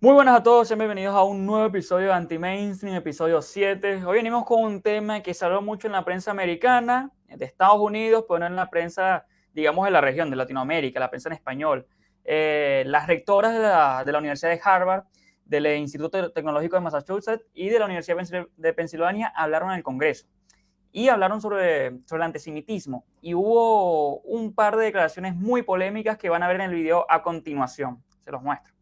Muy buenas a todos, sean bienvenidos a un nuevo episodio de Anti-Mainstream, episodio 7. Hoy venimos con un tema que se habló mucho en la prensa americana, de Estados Unidos, pero no en la prensa, digamos, de la región, de Latinoamérica, la prensa en español. Las rectoras de la Universidad de Harvard, del Instituto Tecnológico de Massachusetts y de la Universidad de Pensilvania hablaron en el Congreso y hablaron sobre el antisemitismo. Y hubo un par de declaraciones muy polémicas que van a ver en el video a continuación. Se los muestro.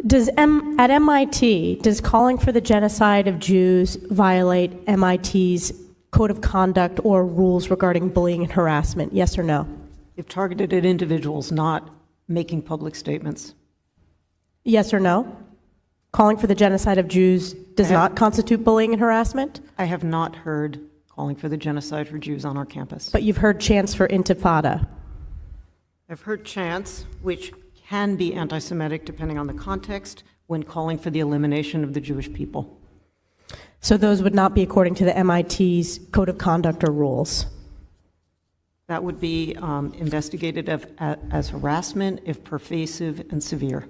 At MIT, does calling for the genocide of Jews violate MIT's code of conduct or rules regarding bullying and harassment? Yes or no? If targeted at individuals, not making public statements. Yes or no? Calling for the genocide of Jews does not constitute bullying and harassment? I have not heard calling for the genocide for Jews on our campus. But you've heard chants for intifada. I've heard chants, which can be anti-Semitic depending on the context, when calling for the elimination of the Jewish people. So those would not be according to the MIT's code of conduct or rules? That would be investigated as harassment if pervasive and severe.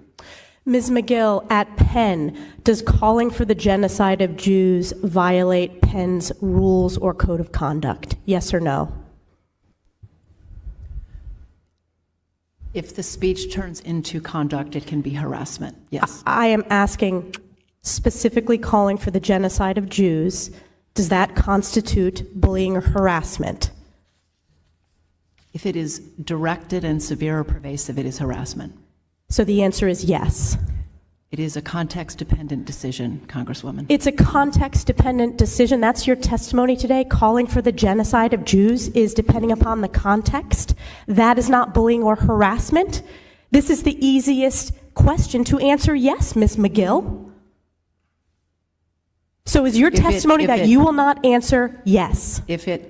Ms. McGill, at Penn, does calling for the genocide of Jews violate Penn's rules or code of conduct? Yes or no? If the speech turns into conduct, it can be harassment, yes. I am asking specifically calling for the genocide of Jews. Does that constitute bullying or harassment? If it is directed and severe or pervasive, it is harassment. So the answer is yes. It is a context-dependent decision, Congresswoman. It's a context-dependent decision. That's your testimony today. Calling for the genocide of Jews is depending upon the context. That is not bullying or harassment. This is the easiest question to answer yes, Ms. McGill. So is your testimony that you will not answer yes? If the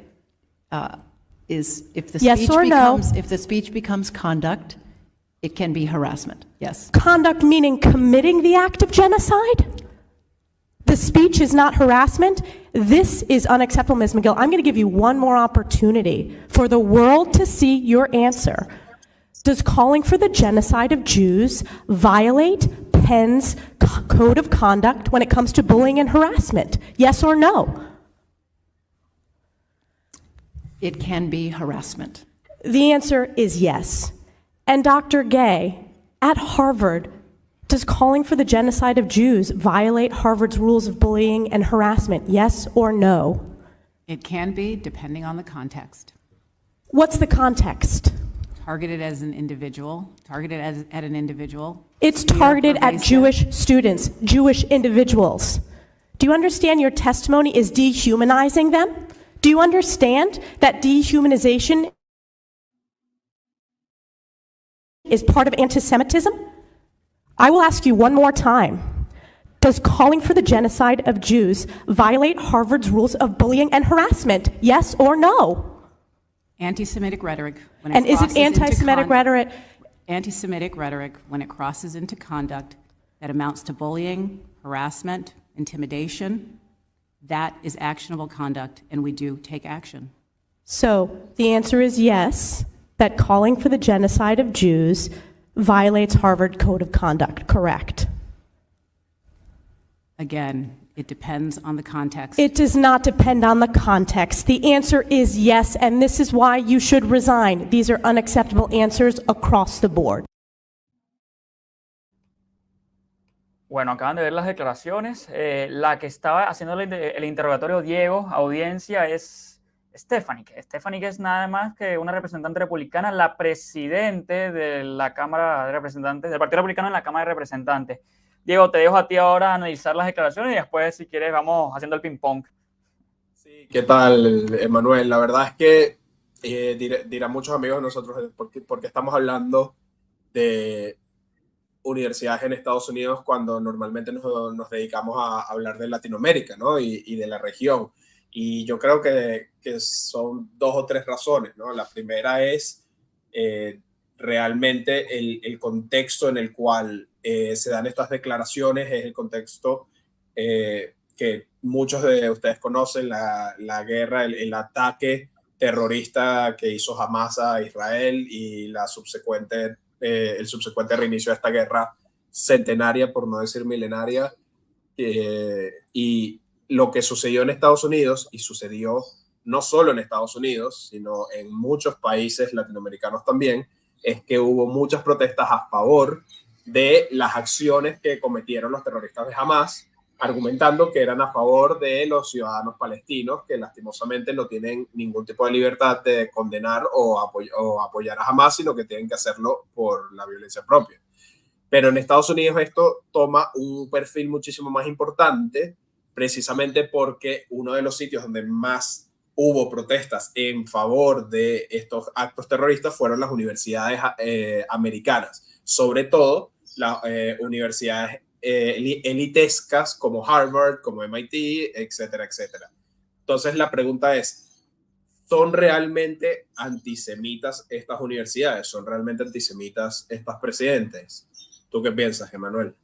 Yes or no? If the speech becomes conduct, it can be harassment, yes. Conduct meaning committing the act of genocide? The speech is not harassment? This is unacceptable, Ms. McGill. I'm going to give you one more opportunity for the world to see your answer. Does calling for the genocide of Jews violate Penn's code of conduct when it comes to bullying and harassment? Yes or no? It can be harassment. The answer is yes. And Dr. Gay, at Harvard, does calling for the genocide of Jews violate Harvard's rules of bullying and harassment? Yes or no? It can be, depending on the context. What's the context? Targeted as an individual, targeted at an individual. It's targeted at Jewish students, Jewish individuals. Do you understand your testimony is dehumanizing them? Do you understand that dehumanization is part of anti-Semitism? I will ask you one more time. Does calling for the genocide of Jews violate Harvard's rules of bullying and harassment? Yes or no? Anti-Semitic rhetoric. When And is it anti-Semitic rhetoric? Anti-Semitic rhetoric, when it crosses into conduct that amounts to bullying, harassment, intimidation, that is actionable conduct, and we do take action. So the answer is yes, that calling for the genocide of Jews violates Harvard Code of Conduct, correct? Again, it depends on the context. It does not depend on the context. The answer is yes, and this is why you should resign. These are unacceptable answers across the board. Bueno, acaban de ver las declaraciones. La que estaba haciendo el interrogatorio, Diego, audiencia, es Stephanie. Stephanie, que es nada más que una representante republicana, la presidente de la Cámara de Representantes, del Partido Republicano en la Cámara de Representantes. Diego, te dejo a ti ahora analizar las declaraciones y después, si quieres, vamos haciendo el ping-pong. Sí, ¿qué tal, Emanuel? La verdad es que dirán muchos amigos de nosotros porque estamos hablando de universidades en Estados Unidos cuando normalmente nos dedicamos a hablar de Latinoamérica, ¿no? y de la región. Y yo creo que son dos o tres razones, ¿no? La primera es realmente el contexto en el cual se dan estas declaraciones, es el contexto que muchos de ustedes conocen, la guerra, el ataque terrorista que hizo Hamas a Israel y el subsecuente reinicio de esta guerra centenaria, por no decir milenaria, y lo que sucedió en Estados Unidos, y sucedió no solo en Estados Unidos, sino en muchos países latinoamericanos también, es que hubo muchas protestas a favor de las acciones que cometieron los terroristas de Hamás, argumentando que eran a favor de los ciudadanos palestinos, que lastimosamente no tienen ningún tipo de libertad de condenar o apoyar a Hamás, sino que tienen que hacerlo por la violencia propia. Pero en Estados Unidos esto toma un perfil muchísimo más importante, precisamente porque uno de los sitios donde más hubo protestas en favor de estos actos terroristas fueron las universidades americanas, sobre todo las universidades elitescas como Harvard, como MIT, etcétera, etcétera. Entonces la pregunta es, ¿son realmente antisemitas estas universidades? ¿Son realmente antisemitas estas presidentes? ¿Tú qué piensas, Emanuel?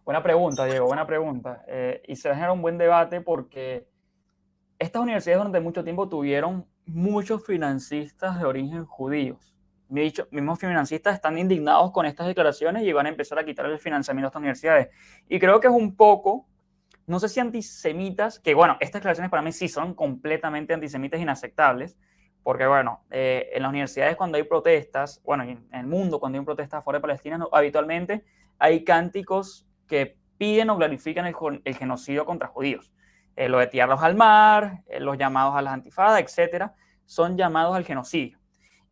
Buena pregunta, Diego, buena pregunta. Y se genera un buen debate porque estas universidades durante mucho tiempo tuvieron muchos financistas de origen judíos. Mismos financistas están indignados con estas declaraciones y van a empezar a quitar el financiamiento a estas universidades. Y creo que es un poco, no sé si antisemitas, que bueno, estas declaraciones para mí sí son completamente antisemitas, inaceptables, porque bueno, en las universidades cuando hay protestas, bueno, en el mundo cuando hay protestas fuera de Palestina, no, habitualmente hay cánticos que piden o glorifican el genocidio contra judíos. Lo de tirarlos al mar, los llamados a las antifadas, etcétera, son llamados al genocidio.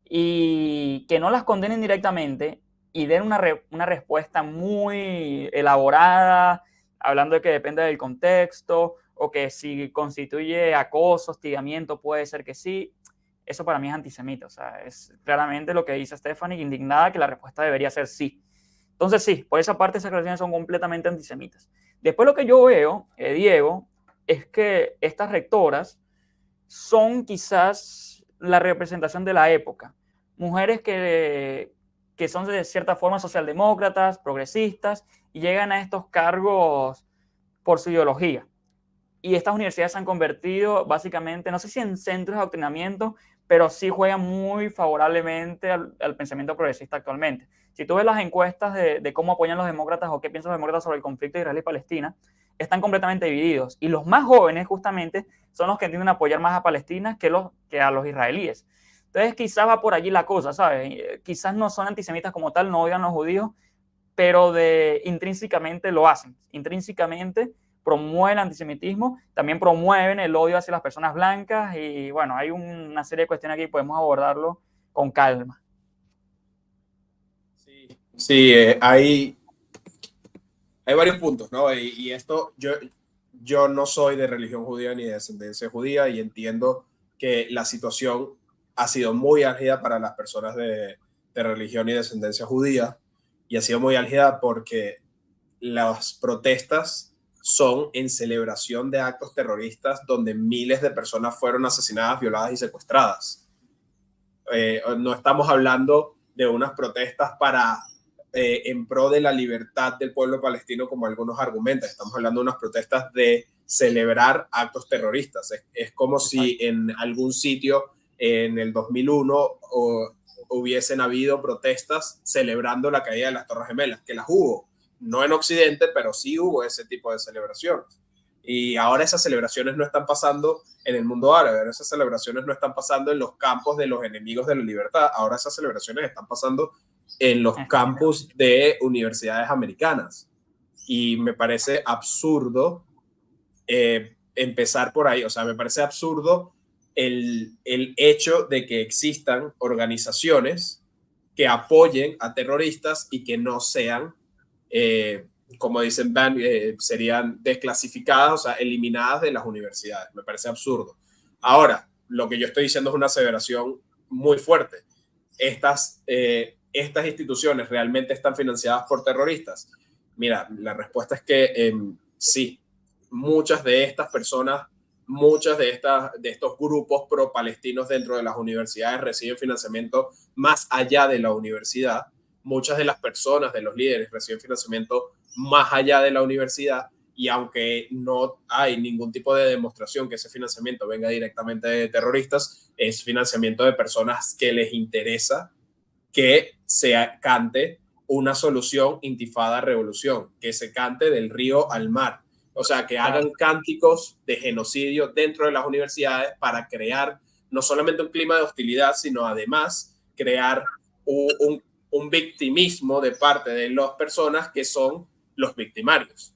Y que no las condenen directamente y den una respuesta muy elaborada, hablando de que depende del contexto, o que si constituye acoso, hostigamiento, puede ser que sí. Eso para mí es antisemita. O sea, es claramente lo que dice Stephanie, indignada, que la respuesta debería ser sí. Entonces sí, por esa parte esas declaraciones son completamente antisemitas. Después lo que yo veo, Diego, es que estas rectoras son quizás la representación de la época. Mujeres que son de cierta forma socialdemócratas, progresistas, y llegan a estos cargos por su ideología. Y estas universidades se han convertido básicamente, no sé si en centros de adoctrinamiento, pero sí juegan muy favorablemente al pensamiento progresista actualmente. Si tú ves las encuestas de cómo apoyan los demócratas o qué piensan los demócratas sobre el conflicto de Israel y Palestina, están completamente divididos. Y los más jóvenes, justamente, son los que tienden a apoyar más a Palestina que a los israelíes. Entonces, quizás va por allí la cosa, ¿sabes? Quizás no son antisemitas como tal, no odian a los judíos, pero intrínsecamente lo hacen. Intrínsecamente promueven el antisemitismo, también promueven el odio hacia las personas blancas y bueno, hay una serie de cuestiones aquí, podemos abordarlo con calma. Sí, hay varios puntos, ¿no? Y esto, yo no soy de religión judía ni de descendencia judía y entiendo que la situación ha sido muy álgida para las personas de religión y descendencia judía y ha sido muy álgida porque las protestas son en celebración de actos terroristas donde miles de personas fueron asesinadas, violadas y secuestradas. No estamos hablando de unas protestas en pro de la libertad del pueblo palestino como algunos argumentan. Estamos hablando de unas protestas de celebrar actos terroristas. Es como si en algún sitio en el 2001 hubiesen habido protestas celebrando la caída de las Torres Gemelas, que las hubo. No en Occidente, pero sí hubo ese tipo de celebraciones. Y ahora esas celebraciones no están pasando en el mundo árabe, ahora esas celebraciones no están pasando en los campos de los enemigos de la libertad, ahora esas celebraciones están pasando en los campus de universidades americanas. Y me parece absurdo empezar por ahí, o sea, me parece absurdo el hecho de que existan organizaciones que apoyen a terroristas y que no sean como dicen, serían desclasificadas, o sea, eliminadas de las universidades. Me parece absurdo. Ahora, lo que yo estoy diciendo es una aseveración muy fuerte. Estas instituciones realmente están financiadas por terroristas. Mira, la respuesta es que sí, muchas de estas personas, muchas de estos grupos pro-palestinos dentro de las universidades reciben financiamiento más allá de la universidad. Muchas de las personas, de los líderes, reciben financiamiento más allá de la universidad y aunque no hay ningún tipo de demostración que ese financiamiento venga directamente de terroristas, es financiamiento de personas que les interesa que se cante una solución intifada-revolución, que se cante del río al mar. O sea, que hagan cánticos de genocidio dentro de las universidades para crear no solamente un clima de hostilidad, sino además crear un victimismo de parte de las personas que son los victimarios.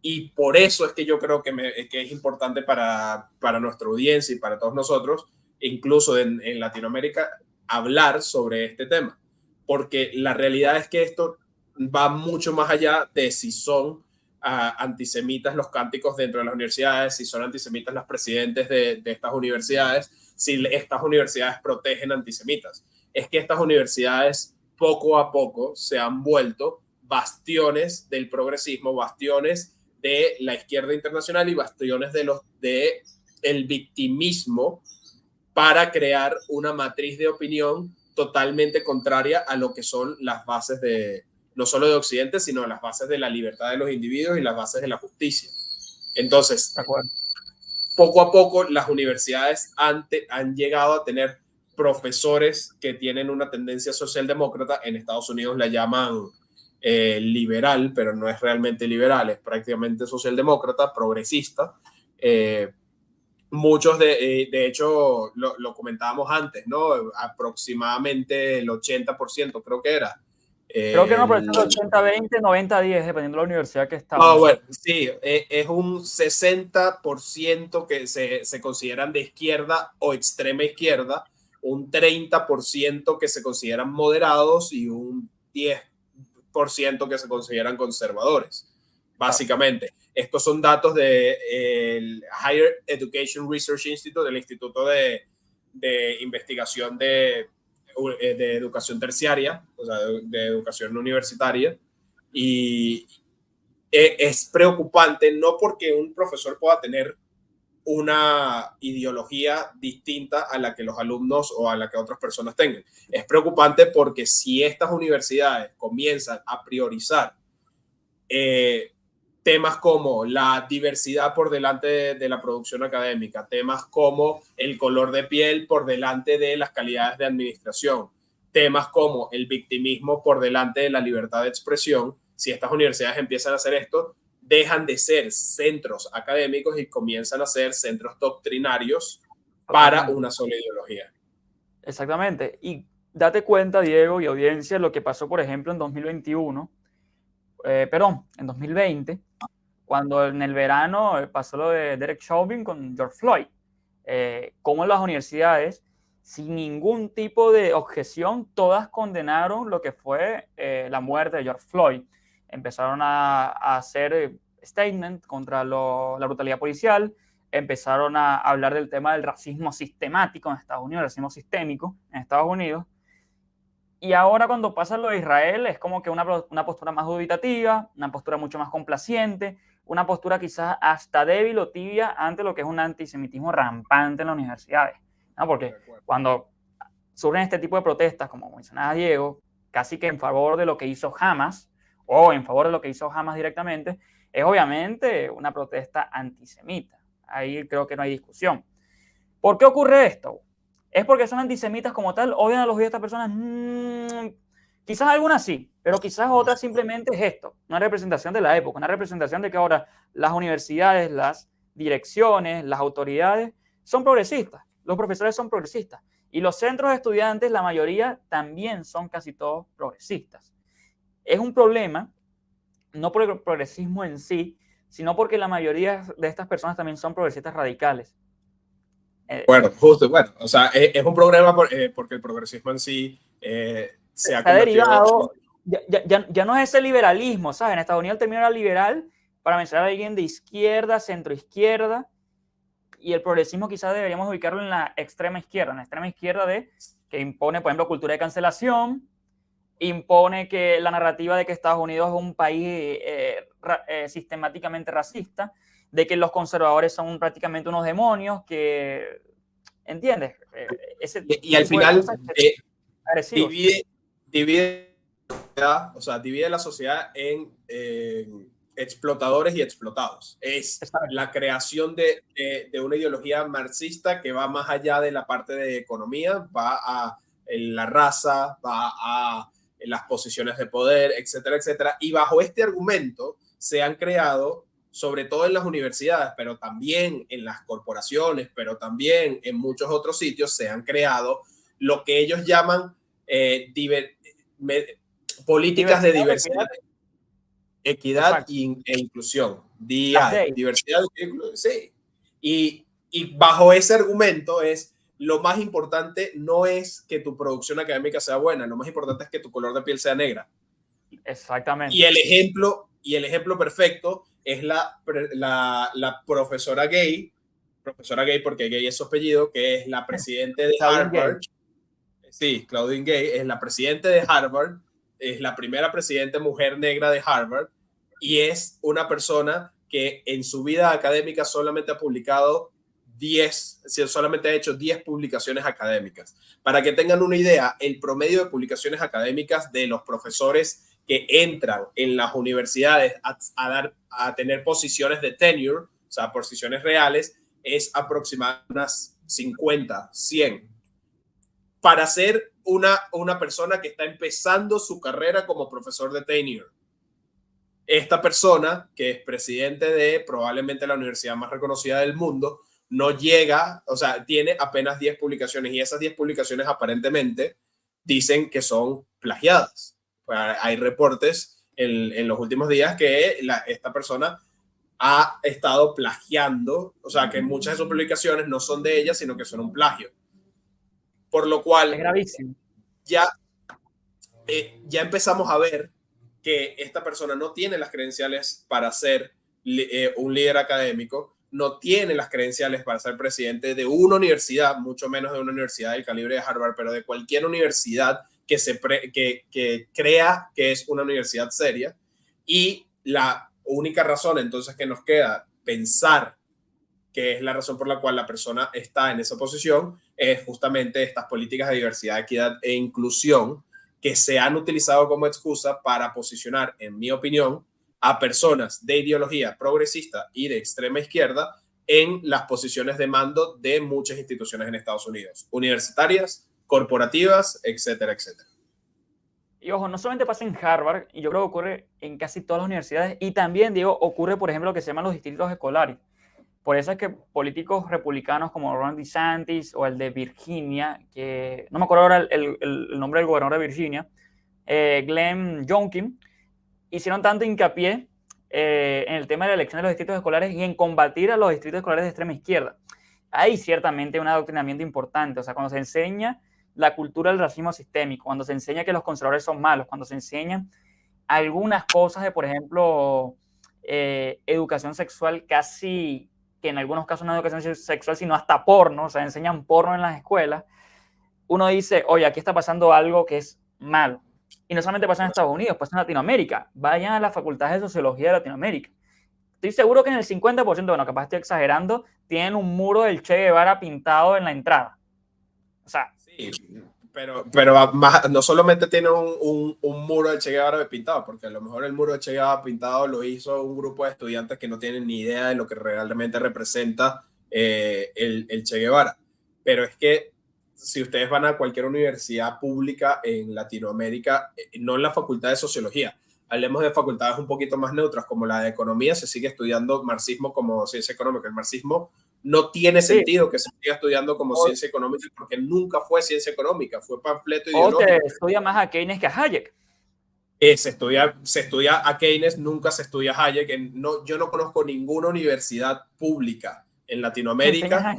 Y por eso es que yo creo que es importante para nuestra audiencia y para todos nosotros, incluso en Latinoamérica, hablar sobre este tema. Porque la realidad es que esto va mucho más allá de si son antisemitas los cánticos dentro de las universidades, si son antisemitas los presidentes de estas universidades, si estas universidades protegen antisemitas. Es que estas universidades poco a poco se han vuelto bastiones del progresismo, bastiones de la izquierda internacional y bastiones de el victimismo para crear una matriz de opinión totalmente contraria a lo que son las bases de, no solo de Occidente, sino las bases de la libertad de los individuos y las bases de la justicia. Entonces, poco a poco las universidades han llegado a tener profesores que tienen una tendencia socialdemócrata. En Estados Unidos la llaman liberal, pero no es realmente liberal, es prácticamente socialdemócrata, progresista. Muchos de hecho, lo comentábamos antes, ¿no? Aproximadamente el 80%, creo que era. Creo que no, pero es 80-20, 90-10, dependiendo de la universidad que está. No, bueno, sí, es un 60% que se consideran de izquierda o extrema izquierda, un 30% que se consideran moderados y un 10% que se consideran conservadores, básicamente. Estos son datos del Higher Education Research Institute, del Instituto de Investigación de Educación Terciaria, o sea, de educación universitaria, y es preocupante, no porque un profesor pueda tener una ideología distinta a la que los alumnos o a la que otras personas tengan. Es preocupante porque si estas universidades comienzan a priorizar temas como la diversidad por delante de la producción académica, temas como el color de piel por delante de las calidades de administración, temas como el victimismo por delante de la libertad de expresión, si estas universidades empiezan a hacer esto, dejan de ser centros académicos y comienzan a ser centros doctrinarios para una sola ideología. Exactamente. Y date cuenta, Diego y audiencia, lo que pasó, por ejemplo, en 2021, en 2020, cuando en el verano pasó lo de Derek Chauvin con George Floyd. Cómo las universidades, sin ningún tipo de objeción, todas condenaron lo que fue la muerte de George Floyd. Empezaron a hacer statement contra la brutalidad policial, empezaron a hablar del tema del racismo sistemático en Estados Unidos, el racismo sistémico en Estados Unidos. Y ahora cuando pasa lo de Israel es como que una postura más dubitativa, una postura mucho más complaciente, una postura quizás hasta débil o tibia ante lo que es un antisemitismo rampante en las universidades, ¿no? Porque cuando surgen este tipo de protestas, como mencionaba Diego, casi que en favor de lo que hizo Hamas, o en favor de lo que hizo Hamas directamente, es obviamente una protesta antisemita. Ahí creo que no hay discusión. ¿Por qué ocurre esto? ¿Es porque son antisemitas como tal? ¿Odian a los judíos de estas personas? Quizás algunas sí, pero quizás otras simplemente es esto, una representación de la época, una representación de que ahora las universidades, las direcciones, las autoridades son progresistas, los profesores son progresistas y los centros de estudiantes, la mayoría también son casi todos progresistas. Es un problema, no por el progresismo en sí, sino porque la mayoría de estas personas también son progresistas radicales. Bueno, justo, bueno, o sea, es un problema porque el progresismo en sí se ha derivado, ya no es ese liberalismo, ¿sabes? En Estados Unidos el término era liberal para mencionar a alguien de izquierda, centroizquierda, y el progresismo quizás deberíamos ubicarlo en la extrema izquierda que impone, por ejemplo, cultura de cancelación, impone que la narrativa de que Estados Unidos es un país sistemáticamente racista, de que los conservadores son prácticamente unos demonios, que, ¿entiendes? Y al final divide la sociedad en explotadores y explotados. Es la creación de una ideología marxista que va más allá de la parte de economía, va a la raza, va a las posiciones de poder, etcétera, etcétera. Y bajo este argumento se han creado, sobre todo en las universidades, pero también en las corporaciones, pero también en muchos otros sitios, se han creado lo que ellos llaman políticas de diversidad, equidad e inclusión. DI, diversidad, sí. Y bajo ese argumento es, lo más importante no es que tu producción académica sea buena, lo más importante es que tu color de piel sea negra. Exactamente. Y el ejemplo perfecto es la profesora gay porque gay es su apellido, que es la presidente de Harvard. Sí, Claudine Gay es la presidenta de Harvard, es la primera presidenta mujer negra de Harvard y es una persona que en su vida académica solamente ha publicado solamente ha hecho 10 publicaciones académicas. Para que tengan una idea, el promedio de publicaciones académicas de los profesores que entran en las universidades a tener posiciones de tenure, o sea, posiciones reales, es aproximadamente unas 50, 100. Para ser una persona que está empezando su carrera como profesor de tenure. Esta persona, que es presidente de probablemente la universidad más reconocida del mundo, no llega, o sea, tiene apenas 10 publicaciones y esas 10 publicaciones aparentemente dicen que son plagiadas. Pues hay reportes en los últimos días que esta persona ha estado plagiando, o sea, que muchas de sus publicaciones no son de ella, sino que son un plagio. Por lo cual, es gravísimo. Ya empezamos a ver que esta persona no tiene las credenciales para ser un líder académico, no tiene las credenciales para ser presidente de una universidad, mucho menos de una universidad del calibre de Harvard, pero de cualquier universidad que crea que es una universidad seria. Y la única razón entonces que nos queda pensar que es la razón por la cual la persona está en esa posición, es justamente estas políticas de diversidad, equidad e inclusión que se han utilizado como excusa para posicionar, en mi opinión, a personas de ideología progresista y de extrema izquierda en las posiciones de mando de muchas instituciones en Estados Unidos, universitarias, corporativas, etcétera, etcétera. Y ojo, no solamente pasa en Harvard, y yo creo que ocurre en casi todas las universidades, y también, digo, ocurre, por ejemplo, lo que se llaman los distritos escolares. Por eso es que políticos republicanos como Ron DeSantis o el de Virginia, que no me acuerdo ahora el nombre del gobernador de Virginia, Glenn Youngkin, hicieron tanto hincapié en el tema de la elección de los distritos escolares y en combatir a los distritos escolares de extrema izquierda. Hay ciertamente un adoctrinamiento importante, o sea, cuando se enseña la cultura del racismo sistémico, cuando se enseña que los conservadores son malos, cuando se enseñan algunas cosas de, por ejemplo, educación sexual casi, que en algunos casos no es educación sexual, sino hasta porno, o sea, enseñan porno en las escuelas, uno dice, oye, aquí está pasando algo que es malo. Y no solamente pasa en Estados Unidos, pasa en Latinoamérica. Vayan a las facultades de sociología de Latinoamérica. Estoy seguro que en el 50%, bueno, capaz estoy exagerando, tienen un muro del Che Guevara pintado en la entrada. O sea... Sí, pero no solamente tiene un muro del Che Guevara pintado, porque a lo mejor el muro del Che Guevara pintado lo hizo un grupo de estudiantes que no tienen ni idea de lo que realmente representa el Che Guevara. Pero es que si ustedes van a cualquier universidad pública en Latinoamérica, no en la facultad de sociología, hablemos de facultades un poquito más neutras, como la de economía, se sigue estudiando marxismo como ciencia económica. El marxismo no tiene sentido que se siga estudiando como ciencia económica porque nunca fue ciencia económica, fue panfleto ideológico. O se estudia más a Keynes que a Hayek. Se estudia a Keynes, nunca se estudia a Hayek. Yo no conozco ninguna universidad pública en Latinoamérica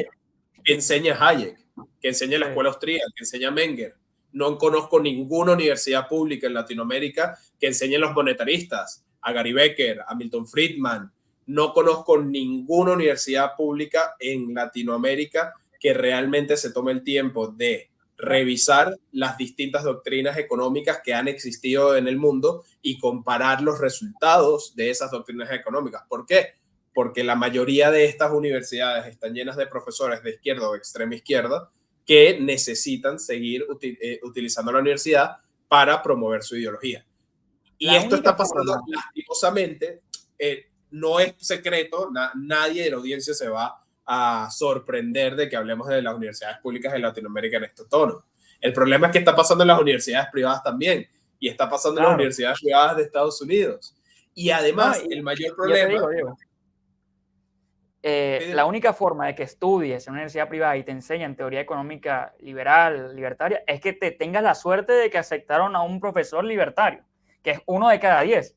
que enseñe a Hayek, que enseñe la escuela austríaca, que enseñe a Menger. No conozco ninguna universidad pública en Latinoamérica que enseñe a los monetaristas, a Gary Becker, a Milton Friedman. No conozco ninguna universidad pública en Latinoamérica que realmente se tome el tiempo de revisar las distintas doctrinas económicas que han existido en el mundo y comparar los resultados de esas doctrinas económicas. ¿Por qué? Porque la mayoría de estas universidades están llenas de profesores de izquierda o extrema izquierda que necesitan seguir utilizando la universidad para promover su ideología. Y esto está pasando lastimosamente. No es secreto, nadie de la audiencia se va a sorprender de que hablemos de las universidades públicas de Latinoamérica en este tono. El problema es que está pasando en las universidades privadas también. y está pasando en las Claro. universidades privadas de Estados Unidos. Y además, No, el mayor yo te problema... digo, Diego, la única forma de que estudies en una universidad privada y te enseñan teoría económica liberal, libertaria, es que te tengas la suerte de que aceptaron a un profesor libertario, que es 1 de cada 10.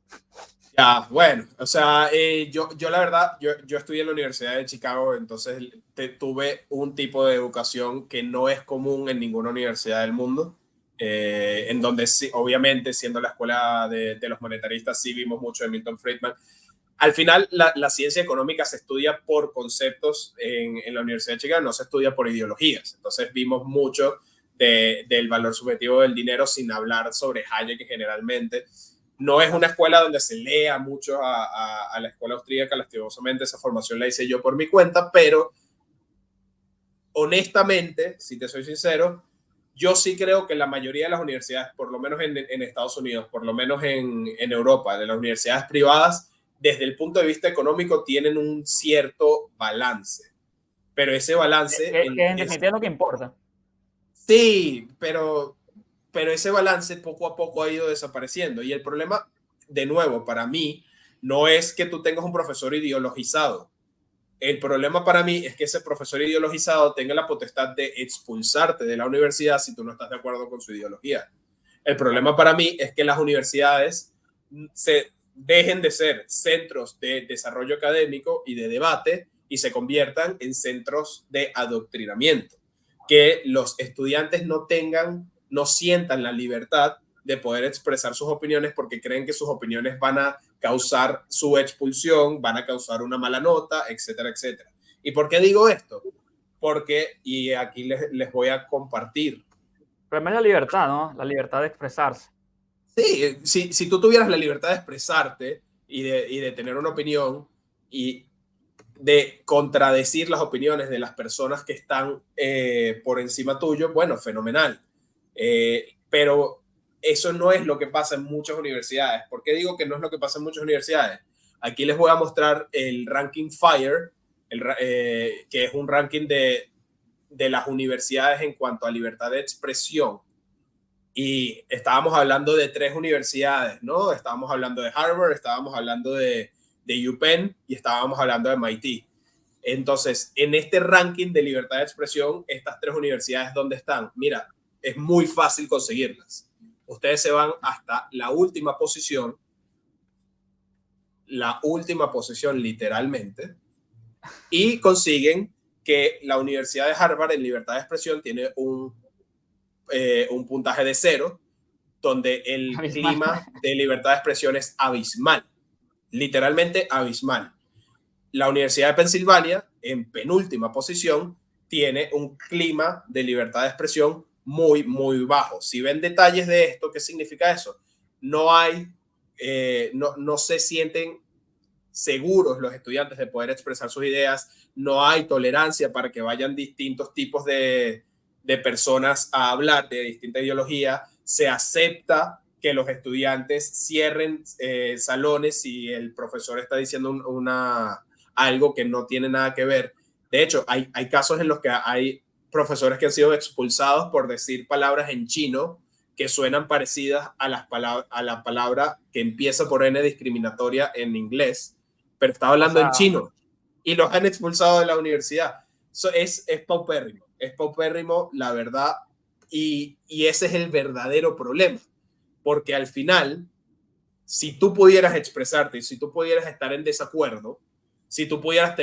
Ya, bueno, o sea, yo la verdad, yo estudié en la Universidad de Chicago, entonces tuve un tipo de educación que no es común en ninguna universidad del mundo, en donde sí, obviamente, siendo la escuela de los monetaristas, sí vimos mucho de Milton Friedman. Al final, la ciencia económica se estudia por conceptos en la Universidad de Chicago, no se estudia por ideologías. Entonces vimos mucho del valor subjetivo del dinero sin hablar sobre Hayek generalmente. No es una escuela donde se lea mucho a la escuela austríaca, lastimosamente esa formación la hice yo por mi cuenta, pero honestamente, si te soy sincero, yo sí creo que la mayoría de las universidades, por lo menos en Estados Unidos, por lo menos en Europa, de las universidades privadas, desde el punto de vista económico tienen un cierto balance, pero ese balance... Que en definitiva es lo que importa. Sí, pero ese balance poco a poco ha ido desapareciendo. Y el problema, de nuevo, para mí, no es que tú tengas un profesor ideologizado. El problema para mí es que ese profesor ideologizado tenga la potestad de expulsarte de la universidad si tú no estás de acuerdo con su ideología. El problema para mí es que las universidades se dejen de ser centros de desarrollo académico y de debate y se conviertan en centros de adoctrinamiento. Que los estudiantes no sientan la libertad de poder expresar sus opiniones porque creen que sus opiniones van a causar su expulsión, van a causar una mala nota, etcétera, etcétera. ¿Y por qué digo esto? Porque, y aquí les voy a compartir. El problema es la libertad, ¿no? La libertad de expresarse. Sí, si tú tuvieras la libertad de expresarte y de tener una opinión y de contradecir las opiniones de las personas que están por encima tuyo, bueno, fenomenal. Pero eso no es lo que pasa en muchas universidades. ¿Por qué digo que no es lo que pasa en muchas universidades? Aquí les voy a mostrar el ranking FIRE, que es un ranking de las universidades en cuanto a libertad de expresión. Y estábamos hablando de 3 universidades, ¿no? Estábamos hablando de Harvard, estábamos hablando de UPenn y estábamos hablando de MIT. Entonces, en este ranking de libertad de expresión, estas 3 universidades, ¿dónde están? Mira, es muy fácil conseguirlas. Ustedes se van hasta la última posición literalmente, y consiguen que la Universidad de Harvard en libertad de expresión tiene un puntaje de 0, donde el clima de libertad de expresión es abismal, literalmente abismal. La Universidad de Pensilvania, en penúltima posición, tiene un clima de libertad de expresión muy, muy bajo. Si ven detalles de esto, ¿qué significa eso? No se sienten seguros los estudiantes de poder expresar sus ideas, no hay tolerancia para que vayan distintos tipos de personas a hablar de distinta ideología, se acepta que los estudiantes cierren salones si el profesor está diciendo algo que no tiene nada que ver. De hecho, hay casos en los que hay profesores que han sido expulsados por decir palabras en chino que suenan parecidas a la palabra que empieza por N discriminatoria en inglés, pero está hablando en chino y los han expulsado de la universidad. Es paupérrimo, la verdad, y ese es el verdadero problema, porque al final, si tú pudieras expresarte, si tú pudieras estar en desacuerdo, si tú pudieras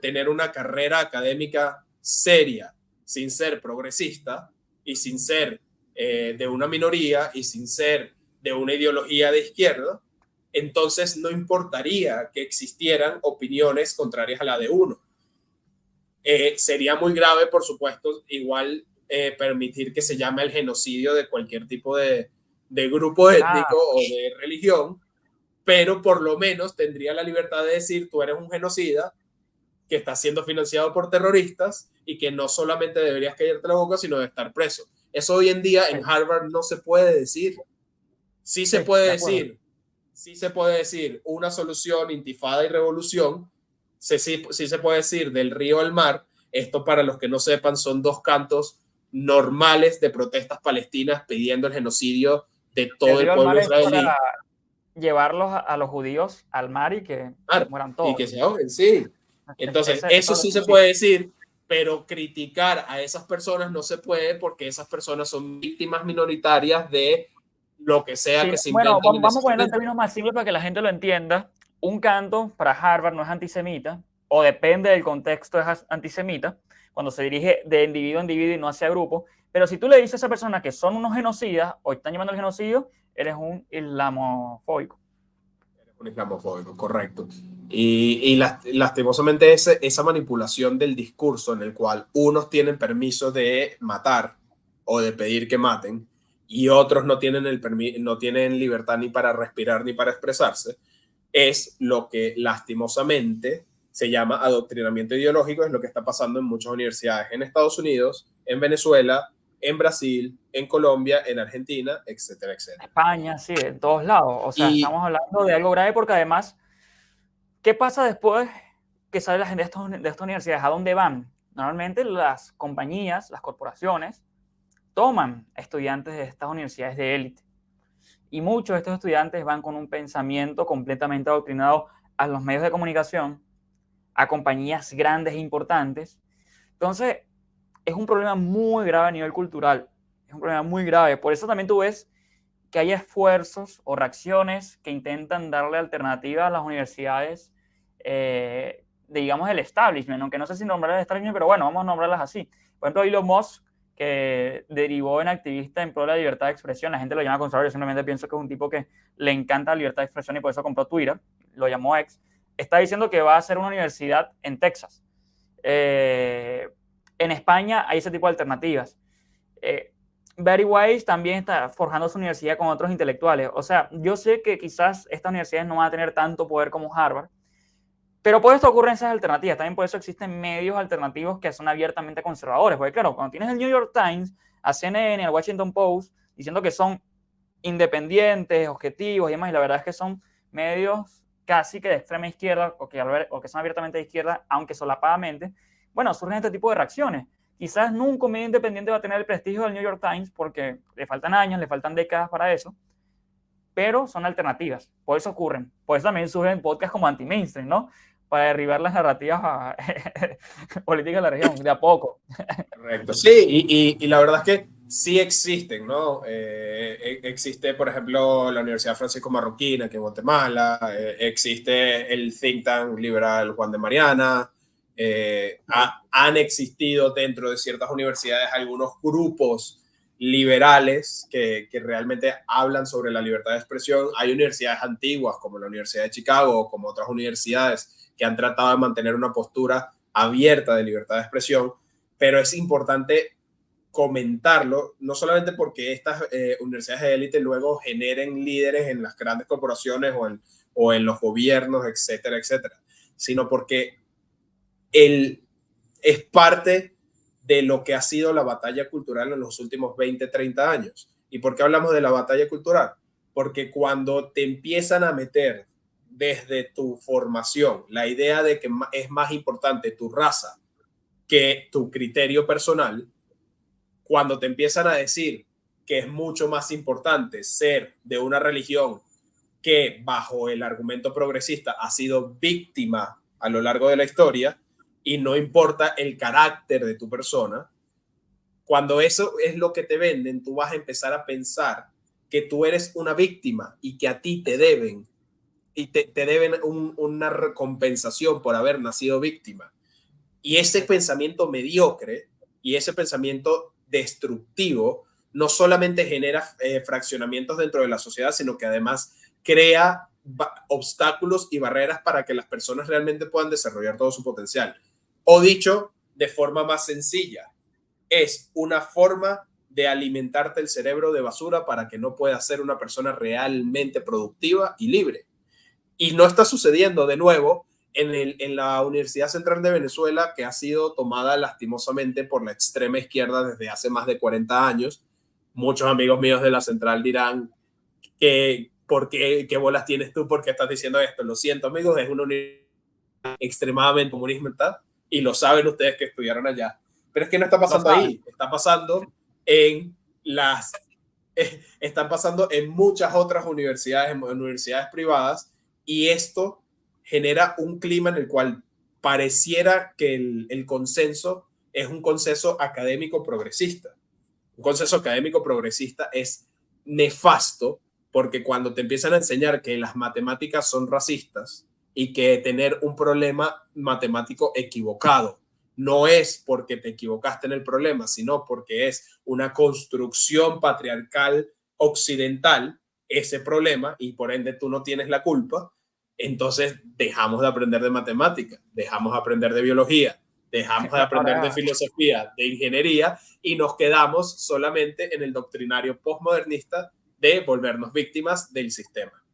tener una carrera académica seria, sin ser progresista y sin ser de una minoría y sin ser de una ideología de izquierda, entonces no importaría que existieran opiniones contrarias a la de uno. Sería muy grave, por supuesto, igual permitir que se llame el genocidio de cualquier tipo de grupo étnico o de religión, pero por lo menos tendría la libertad de decir tú eres un genocida que está siendo financiado por terroristas y que no solamente deberías callarte la boca, sino de estar preso. Eso hoy en día en Harvard no se puede decir. Sí se puede decir una solución, intifada y revolución. Sí se puede decir del río al mar. Esto, para los que no sepan, son 2 cantos normales de protestas palestinas pidiendo el genocidio de todo el río del mar pueblo es israelí. para llevarlos a los judíos al mar y que mueran Y todos. que se ahoguen, sí. Entonces, eso Eso sí es se puede decir, pero criticar a esas personas no se puede porque esas personas son víctimas minoritarias de lo que sea sí, que se bueno, inventen en ese vamos a ponerlo en momento. términos más simples para que la gente lo entienda. Un canto para Harvard no es antisemita, o depende del contexto, es antisemita, cuando se dirige de individuo a individuo y no hacia grupo. Pero si tú le dices a esa persona que son unos genocidas o están llevando al genocidio, eres un islamofóbico. Un islamofóbico, correcto. Y lastimosamente esa manipulación del discurso en el cual unos tienen permiso de matar o de pedir que maten y otros no tienen, no tienen libertad ni para respirar ni para expresarse, es lo que lastimosamente se llama adoctrinamiento ideológico, es lo que está pasando en muchas universidades en Estados Unidos, en Venezuela, en Brasil, en Colombia, en Argentina, etcétera, etcétera. España, sí, en todos lados. O sea, Y estamos hablando de algo grave porque además, ¿qué pasa después que sale la gente de estas universidades? ¿A dónde van? Normalmente las compañías, las corporaciones, toman estudiantes de estas universidades de élite. Y muchos de estos estudiantes van con un pensamiento completamente adoctrinado a los medios de comunicación, a compañías grandes e importantes. Entonces, es un problema muy grave a nivel cultural. Es un problema muy grave. Por eso también tú ves que hay esfuerzos o reacciones que intentan darle alternativa a las universidades, digamos, del establishment, aunque no sé si nombrar el establishment, pero bueno, vamos a nombrarlas así. Por ejemplo, Elon Musk, que derivó en activista en pro de la libertad de expresión, la gente lo llama conservador, yo simplemente pienso que es un tipo que le encanta la libertad de expresión y por eso compró Twitter, lo llamó X, está diciendo que va a hacer una universidad en Texas. En España hay ese tipo de alternativas. Barry Weiss también está forjando su universidad con otros intelectuales. O sea, yo sé que quizás estas universidades no van a tener tanto poder como Harvard, pero por esto ocurren esas alternativas. También por eso existen medios alternativos que son abiertamente conservadores. Porque claro, cuando tienes el New York Times, a CNN, al Washington Post, diciendo que son independientes, objetivos y demás, y la verdad es que son medios casi que de extrema izquierda o que son abiertamente de izquierda, aunque solapadamente, bueno, surgen este tipo de reacciones. Quizás nunca un medio independiente va a tener el prestigio del New York Times porque le faltan años, le faltan décadas para eso, pero son alternativas, por eso ocurren. Por eso también surgen podcasts como anti-mainstream, ¿no? Para derribar las narrativas políticas de la región, de a poco. correcto, sí, y la verdad es que sí existen, ¿no? Existe, por ejemplo, la Universidad Francisco Marroquín aquí en Guatemala, existe el think tank liberal Juan de Mariana, han existido dentro de ciertas universidades algunos grupos liberales que realmente hablan sobre la libertad de expresión. Hay universidades antiguas como la Universidad de Chicago o como otras universidades que han tratado de mantener una postura abierta de libertad de expresión, pero es importante comentarlo, no solamente porque estas universidades de élite luego generen líderes en las grandes corporaciones o en los gobiernos, etcétera, etcétera, sino porque es parte de lo que ha sido la batalla cultural en los últimos 20, 30 años. ¿Y por qué hablamos de la batalla cultural? Porque cuando te empiezan a meter desde tu formación la idea de que es más importante tu raza que tu criterio personal, cuando te empiezan a decir que es mucho más importante ser de una religión que bajo el argumento progresista ha sido víctima a lo largo de la historia y no importa el carácter de tu persona, cuando eso es lo que te venden, tú vas a empezar a pensar que tú eres una víctima y que a ti te deben y te deben una recompensación por haber nacido víctima. Y ese pensamiento mediocre y ese pensamiento destructivo no solamente genera fraccionamientos dentro de la sociedad, sino que además crea obstáculos y barreras para que las personas realmente puedan desarrollar todo su potencial. O dicho de forma más sencilla, es una forma de alimentarte el cerebro de basura para que no puedas ser una persona realmente productiva y libre. Y no está sucediendo de nuevo en la Universidad Central de Venezuela, que ha sido tomada lastimosamente por la extrema izquierda desde hace más de 40 años. Muchos amigos míos de la Central dirán que ¿qué bolas tienes tú? ¿Por qué estás diciendo esto? Lo siento, amigos, es una universidad extremadamente comunista y lo saben ustedes que estudiaron allá. Pero es que no está pasando ahí, está pasando en las están pasando en muchas otras universidades, en universidades privadas, y esto genera un clima en el cual pareciera que el consenso es un consenso académico progresista. Un consenso académico progresista es nefasto porque cuando te empiezan a enseñar que las matemáticas son racistas y que tener un problema matemático equivocado no es porque te equivocaste en el problema, sino porque es una construcción patriarcal occidental ese problema y por ende tú no tienes la culpa, entonces dejamos de aprender de matemáticas, dejamos de aprender de biología, dejamos de aprender de Ahora, filosofía, de ingeniería y nos quedamos solamente en el doctrinario postmodernista de volvernos víctimas del sistema.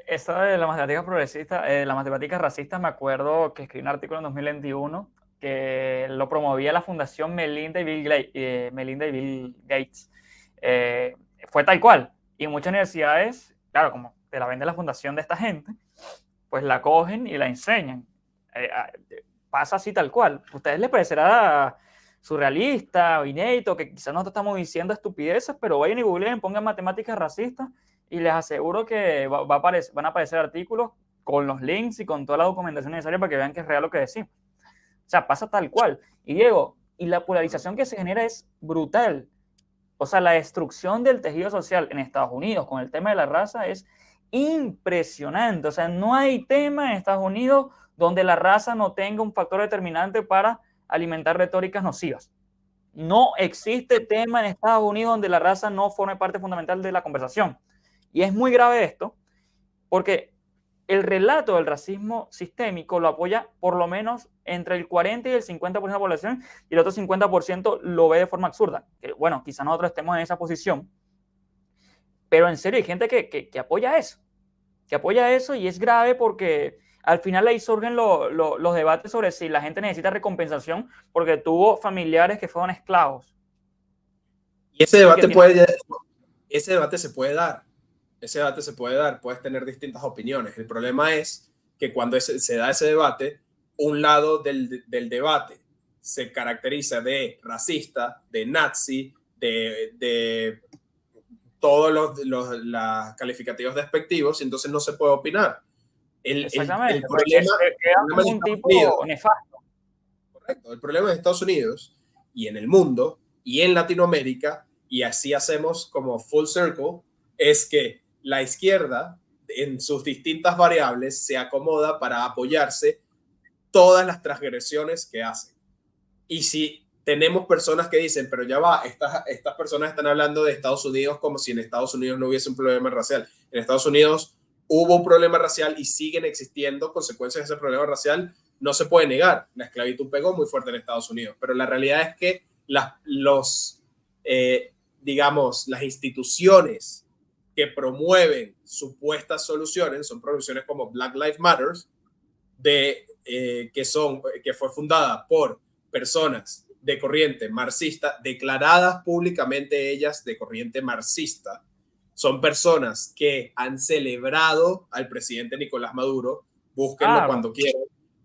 esa de la matemática progresista, la matemática racista, me acuerdo que escribí un artículo en 2021 que lo promovía la Fundación Melinda y Bill Gates. Fue tal cual. Y muchas universidades, claro, como te la vende la fundación de esta gente, pues la cogen y la enseñan. Pasa así tal cual. ¿A ustedes les parecerá surrealista o inédito que quizás nosotros estamos diciendo estupideces, pero vayan y googleen, pongan matemáticas racistas y les aseguro que van a aparecer artículos con los links y con toda la documentación necesaria para que vean que es real lo que decimos? O sea, pasa tal cual. Y Diego, y la polarización que se genera es brutal. O sea, la destrucción del tejido social en Estados Unidos con el tema de la raza es impresionante. O sea, no hay tema en Estados Unidos donde la raza no tenga un factor determinante para alimentar retóricas nocivas. No existe tema en Estados Unidos donde la raza no forme parte fundamental de la conversación. Y es muy grave esto, porque el relato del racismo sistémico lo apoya por lo menos entre el 40 y el 50% de la población, y el otro 50% lo ve de forma absurda. Que, bueno, quizás nosotros estemos en esa posición, pero en serio hay gente que apoya eso, y es grave porque al final ahí surgen los debates sobre si la gente necesita recompensación porque tuvo familiares que fueron esclavos. Y ese debate se puede dar. Ese debate se puede dar, puedes tener distintas opiniones. El problema es que cuando se da ese debate, un lado del debate se caracteriza de racista, de nazi, de todos los calificativos despectivos, y entonces no se puede opinar. Exactamente, El problema queda como un tipo nefasto. Correcto. El problema de Estados Unidos y en el mundo y en Latinoamérica, y así hacemos como full circle, es que la izquierda en sus distintas variables se acomoda para apoyarse todas las transgresiones que hacen. Y si tenemos personas que dicen, pero ya va, estas personas están hablando de Estados Unidos como si en Estados Unidos no hubiese un problema racial. En Estados Unidos hubo un problema racial y siguen existiendo consecuencias de ese problema racial. No se puede negar, la esclavitud pegó muy fuerte en Estados Unidos, pero la realidad es que las instituciones que promueven supuestas soluciones son producciones como Black Lives Matter, que fue fundada por personas de corriente marxista, declaradas públicamente ellas de corriente marxista. Son personas que han celebrado al presidente Nicolás Maduro, búsquenlo cuando quieran.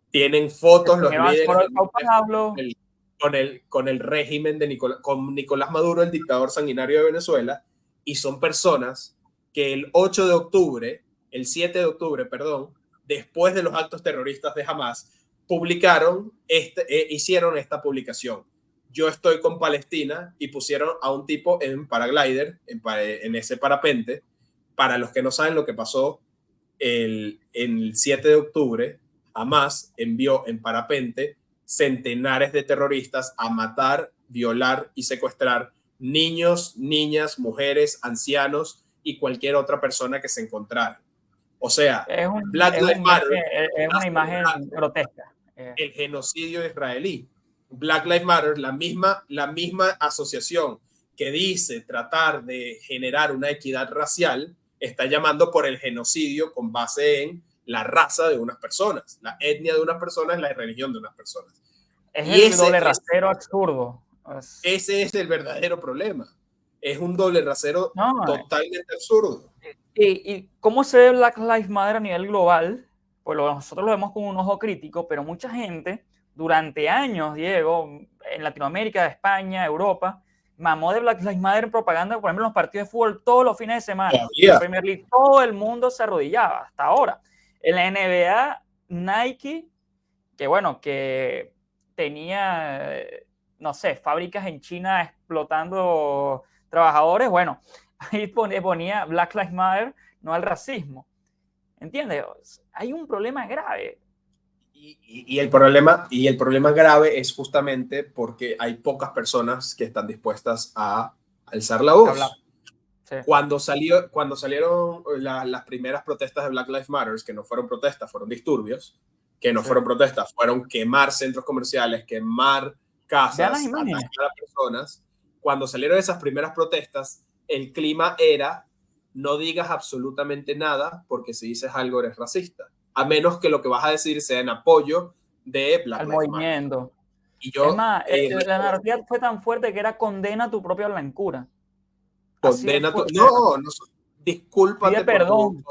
Tienen fotos los líderes con el régimen de Nicolás Maduro, el dictador sanguinario de Venezuela, y son personas que el 7 de octubre, después de los actos terroristas de Hamas, hicieron esta publicación. Yo estoy con Palestina, y pusieron a un tipo en paraglider, en ese parapente. Para los que no saben lo que pasó, el 7 de octubre, Hamas envió en parapente centenares de terroristas a matar, violar y secuestrar niños, niñas, mujeres, ancianos y cualquier otra persona que se encontrara. O sea, Black Lives Matter es una imagen grotesca. El genocidio israelí. Black Lives Matter, la misma asociación que dice tratar de generar una equidad racial, está llamando por el genocidio con base en la raza de unas personas, la etnia de unas personas, la religión de unas personas. Es el doble rasero absurdo. Ese es el verdadero problema. Es un doble rasero totalmente absurdo. ¿Y cómo se ve Black Lives Matter a nivel global? Pues nosotros lo vemos con un ojo crítico, pero mucha gente durante años, Diego, en Latinoamérica, España, Europa, mamó de Black Lives Matter en propaganda, por ejemplo, en los partidos de fútbol todos los fines de semana. Todavía. En la Premier League todo el mundo se arrodillaba hasta ahora. En la NBA, Nike, que bueno, que tenía, no sé, fábricas en China explotando trabajadores, bueno, ahí ponía Black Lives Matter, no al racismo. ¿Entiendes? Hay un problema grave. Y el problema grave es justamente porque hay pocas personas que están dispuestas a alzar la voz. Hablar. Sí. Cuando salieron las primeras protestas de Black Lives Matter, que no fueron protestas, fueron disturbios, que no fueron protestas, fueron quemar centros comerciales, quemar casas, atacar a personas. Cuando salieron esas primeras protestas, el clima era: no digas absolutamente nada, porque si dices algo eres racista, a menos que lo que vas a decir sea en apoyo de Black Lives movimiento. Matter. Y yo, es más, la narrativa fue tan fuerte que era condena tu propia blancura. Condena tu... No, discúlpate perdón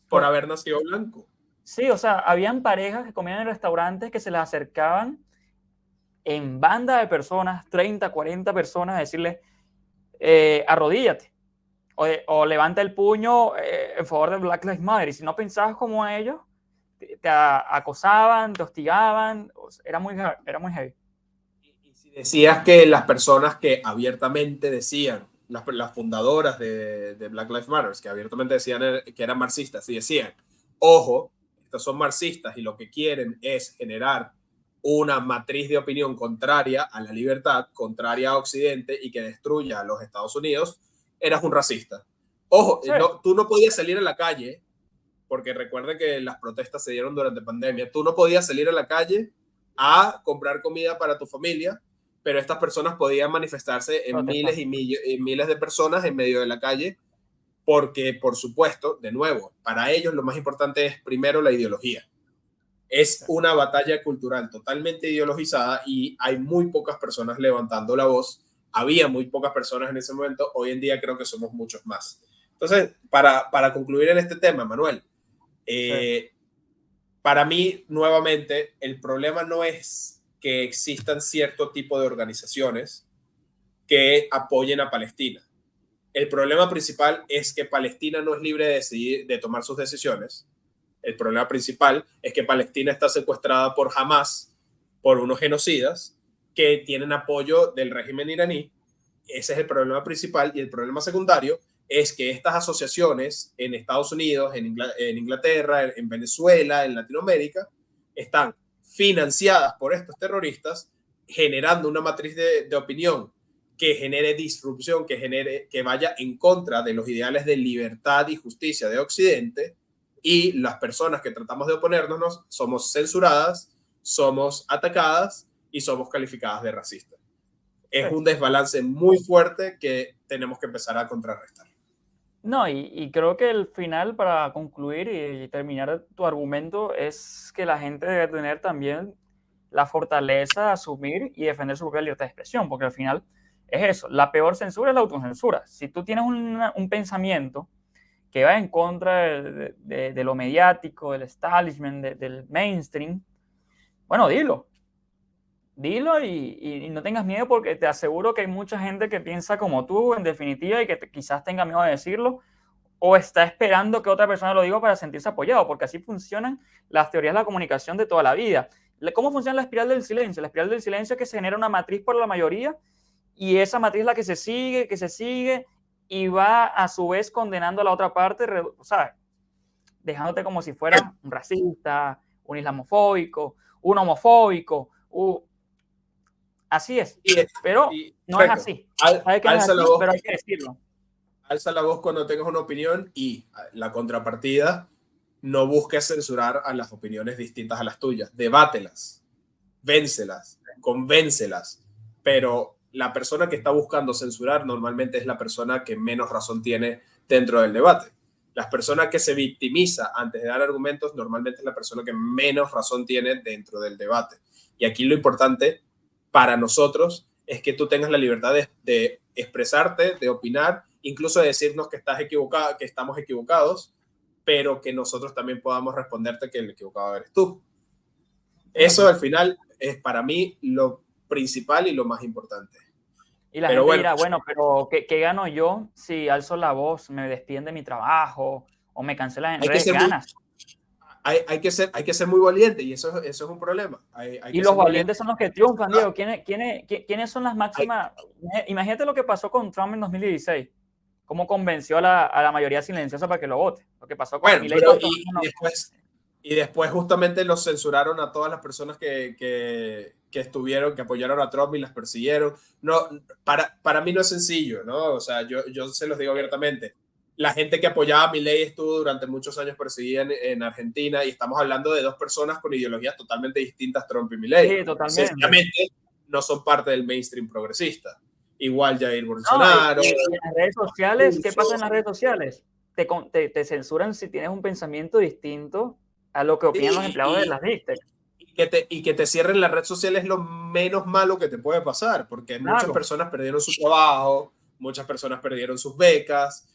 por haber nacido blanco. Sí, o sea, habían parejas que comían en restaurantes que se les acercaban en banda de personas, 30, 40 personas, a decirles, arrodíllate o levanta el puño en favor de Black Lives Matter. Y si no pensabas como ellos, te acosaban, te hostigaban, era muy heavy. Y si decías que las personas que abiertamente decían, las fundadoras de Black Lives Matter, que abiertamente decían que eran marxistas, y decían, ojo, estos son marxistas y lo que quieren es generar una matriz de opinión contraria a la libertad, contraria a Occidente y que destruya a los Estados Unidos, eras un racista. Ojo, sí. Tú no podías salir a la calle, porque recuerden que las protestas se dieron durante pandemia, tú no podías salir a la calle a comprar comida para tu familia, pero estas personas podían manifestarse en miles y miles de personas en medio de la calle, porque, por supuesto, de nuevo, para ellos lo más importante es primero la ideología. Es una batalla cultural totalmente ideologizada y hay muy pocas personas levantando la voz. Había muy pocas personas en ese momento, hoy en día creo que somos muchos más. Entonces, para concluir en este tema, Manuel, para mí, nuevamente, el problema no es que existan cierto tipo de organizaciones que apoyen a Palestina. El problema principal es que Palestina no es libre de decidir, de tomar sus decisiones. El problema principal es que Palestina está secuestrada por Hamas, por unos genocidas que tienen apoyo del régimen iraní. Ese es el problema principal. Y el problema secundario es que estas asociaciones en Estados Unidos, en Inglaterra, en Venezuela, en Latinoamérica, están financiadas por estos terroristas, generando una matriz de opinión que genere disrupción, que vaya en contra de los ideales de libertad y justicia de Occidente, y las personas que tratamos de oponernos somos censuradas, somos atacadas y somos calificadas de racistas. Es un desbalance muy fuerte que tenemos que empezar a contrarrestar. No, y creo que el final, para concluir y terminar tu argumento, es que la gente debe tener también la fortaleza de asumir y defender su propia libertad de expresión, porque al final es eso, la peor censura es la autocensura. Si tú tienes un pensamiento que va en contra de lo mediático, del establishment, del mainstream, bueno, dilo y no tengas miedo, porque te aseguro que hay mucha gente que piensa como tú, en definitiva, y que quizás tenga miedo de decirlo, o está esperando que otra persona lo diga para sentirse apoyado, porque así funcionan las teorías de la comunicación de toda la vida. ¿Cómo funciona la espiral del silencio? La espiral del silencio es que se genera una matriz por la mayoría, y esa matriz es la que se sigue, y va a su vez condenando a la otra parte, ¿sabes? Dejándote como si fuera un racista, un islamofóbico, un homofóbico, así es, pero no es así. Sabes que no es así, pero hay que decirlo. Alza la voz cuando tengas una opinión, y la contrapartida, no busques censurar a las opiniones distintas a las tuyas. Debátelas, véncelas, convéncelas, pero la persona que está buscando censurar normalmente es la persona que menos razón tiene dentro del debate. Las personas que se victimiza antes de dar argumentos normalmente es la persona que menos razón tiene dentro del debate. Y aquí lo importante para nosotros es que tú tengas la libertad de expresarte, de opinar, incluso de decirnos que estás equivocado, que estamos equivocados, pero que nosotros también podamos responderte que el equivocado eres tú. Eso al final es para mí lo principal y lo más importante. Y la Pero gente bueno, dirá, bueno, pero ¿qué gano yo si alzo la voz, me despiden de mi trabajo o me cancelan en hay que redes? ser muy, Ganas. hay que ser muy valiente y eso es un problema. Hay Y que los ser valiente. valientes son los que triunfan, Diego. ¿Quiénes son las Hay- máximas? Imagínate lo que pasó con Trump en 2016. Cómo convenció a la mayoría silenciosa para que lo vote. Lo que pasó con bueno, Milei pero con Trump. y después justamente los censuraron a todas las personas que estuvieron, que apoyaron a Trump y las persiguieron. No, para mí no es sencillo, ¿no? O sea, yo se los digo abiertamente. La gente que apoyaba a Milei estuvo durante muchos años perseguida en Argentina y estamos hablando de dos personas con ideologías totalmente distintas, Trump y Milei. Sí, totalmente. Sencillamente no son parte del mainstream progresista. Igual Jair No, Bolsonaro. y en las redes sociales, ¿qué pasa en las redes sociales? Te censuran si tienes un pensamiento distinto a lo que opinan los empleados de las Big Tech. Y que te cierren la red social es lo menos malo que te puede pasar, porque muchas Claro. personas perdieron su trabajo, muchas personas perdieron sus becas,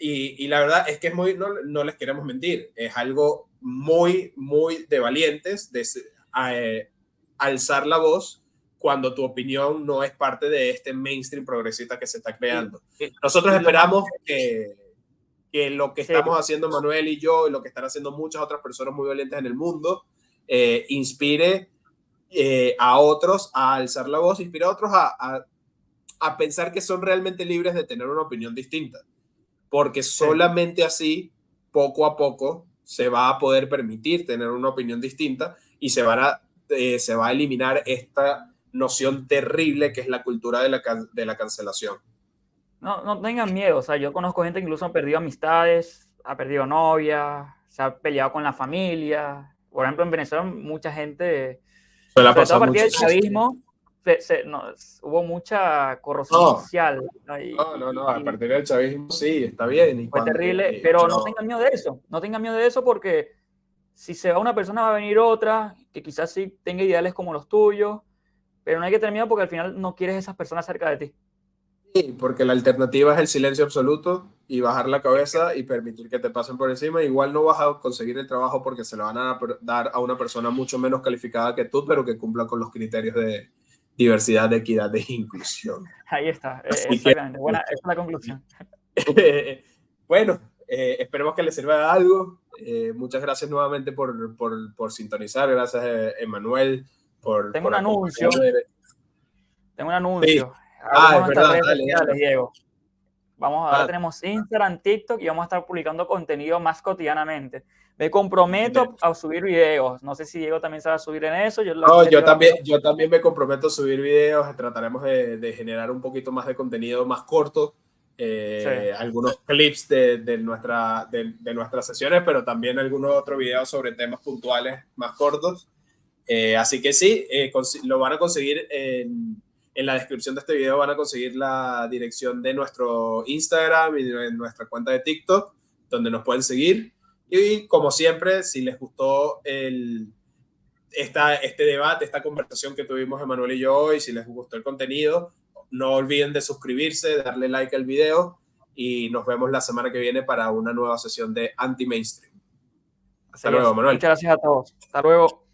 y la verdad es que es muy, no les queremos mentir, es algo muy, muy de valientes de alzar la voz cuando tu opinión no es parte de este mainstream progresista que se está Y, creando. y- Nosotros y lo más, esperamos que lo que sí, estamos haciendo Manuel y yo, y lo que están haciendo muchas otras personas muy valientes en el mundo, inspire a otros a alzar la voz, inspire a otros a pensar que son realmente libres de tener una opinión distinta, porque sí. solamente así, poco a poco, se va a poder permitir tener una opinión distinta y se va a eliminar esta noción terrible que es la cultura de la cancelación. No tengan miedo. O sea, yo conozco gente que incluso ha perdido amistades, ha perdido novia, se ha peleado con la familia. Por ejemplo, en Venezuela mucha gente, Suele sobre todo a pasar partir mucho. del chavismo, hubo mucha corrupción No, social, ¿no? no, a partir del chavismo sí, está bien. Fue terrible, pero no tengan miedo de eso. No tengan miedo de eso porque si se va una persona va a venir otra que quizás sí tenga ideales como los tuyos, pero no hay que tener miedo porque al final no quieres esas personas cerca de ti. Sí, porque la alternativa es el silencio absoluto y bajar la cabeza y permitir que te pasen por encima. Igual no vas a conseguir el trabajo porque se lo van a dar a una persona mucho menos calificada que tú, pero que cumpla con los criterios de diversidad, de equidad, de inclusión. Ahí está, Así que, exactamente. Buena, esa es la conclusión. bueno, esperemos que les sirva de algo. Muchas gracias nuevamente por sintonizar. Gracias, Emanuel, Tengo por un anuncio. acompañarme. Tengo un Sí. anuncio. Abrimos Es nuestras verdad, redes dale, sociales, dale. Diego. Ahora Ah, tenemos Instagram, TikTok y vamos a estar publicando contenido más cotidianamente. Me comprometo a subir videos. No sé si Diego también se va a subir en eso. no, yo también me comprometo a subir videos, trataremos de generar un poquito más de contenido más corto, Sí. algunos clips de nuestras sesiones, pero también algunos otros videos sobre temas puntuales más cortos. Así que sí, lo van a conseguir en la descripción de este video, van a conseguir la dirección de nuestro Instagram y de nuestra cuenta de TikTok, donde nos pueden seguir. Y como siempre, si les gustó este debate, esta conversación que tuvimos Emanuel y yo hoy, si les gustó el contenido, no olviden de suscribirse, darle like al video y nos vemos la semana que viene para una nueva sesión de Anti-Mainstream. Hasta luego, Manuel. Muchas gracias a todos. Hasta luego.